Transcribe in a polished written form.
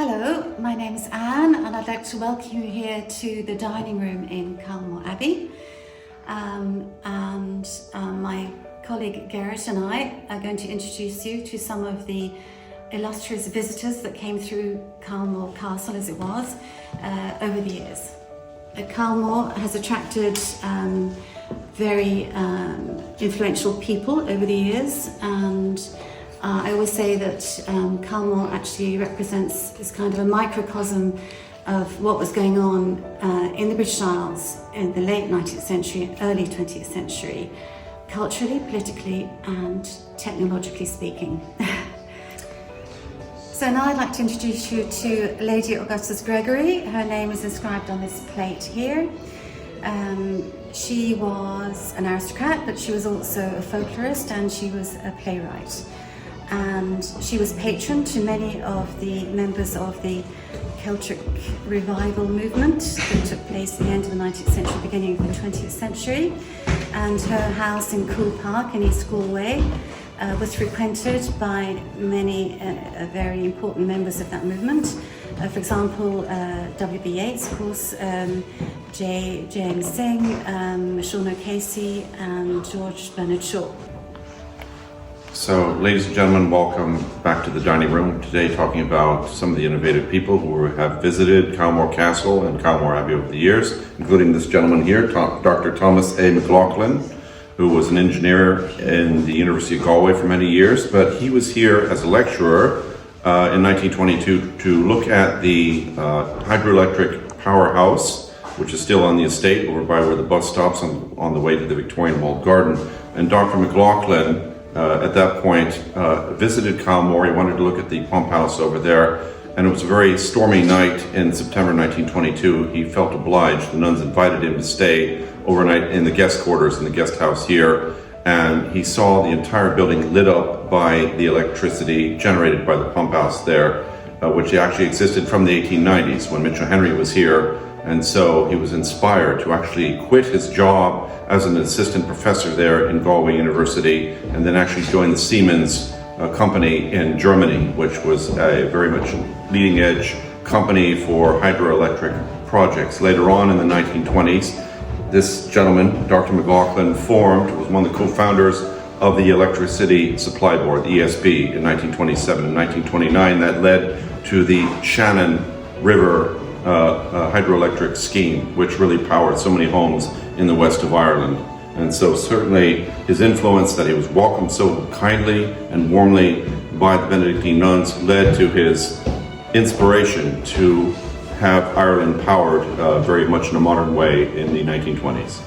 Hello, my name is Anne and I'd like to welcome you here to the dining room in Kylemore Abbey. My colleague Gerrit and I are going to introduce you to some of the illustrious visitors that came through Kylemore Castle as it was over the years. Kylemore has attracted very influential people over the years, and I always say that Kylemore actually represents this kind of a microcosm of what was going on in the British Isles in the late 19th century, early 20th century, culturally, politically and technologically speaking. So now I'd like to introduce you to Lady Augustus Gregory. Her name is inscribed on this plate here. She was an aristocrat, but she was also a folklorist and she was a playwright. And she was patron to many of the members of the Celtic revival movement that took place at the end of the 19th century, beginning of the 20th century. And her house in Cool Park in East Galway was frequented by many very important members of that movement. For example, W.B. Yeats, of course, James Synge, Sean O'Casey and George Bernard Shaw. So, ladies and gentlemen, welcome back to the dining room. Today talking about some of the innovative people who have visited Kylemore Castle and Kylemore Abbey over the years, including this gentleman here, Dr. Thomas A. McLaughlin, who was an engineer in the University of Galway for many years, but he was here as a lecturer in 1922 to look at the hydroelectric powerhouse, which is still on the estate over by where the bus stops on the way to the Victorian Walled Garden. And Dr. McLaughlin at that point visited Kylemore. He wanted to look at the pump house over there, and it was a very stormy night in September 1922. He felt obliged. The nuns invited him to stay overnight in the guest quarters in the guest house here, and he saw the entire building lit up by the electricity generated by the pump house there, which actually existed from the 1890s when Mitchell Henry was here. And so he was inspired to actually quit his job as an assistant professor there in Galway University and then actually join the Siemens company in Germany, which was a very much leading edge company for hydroelectric projects. Later on in the 1920s, this gentleman, Dr. McLaughlin, was one of the co-founders of the Electricity Supply Board, the ESB, in 1927 and 1929. That led to the Shannon River hydroelectric scheme, which really powered so many homes in the west of Ireland. And so certainly his influence, that he was welcomed so kindly and warmly by the Benedictine nuns, led to his inspiration to have Ireland powered very much in a modern way in the 1920s.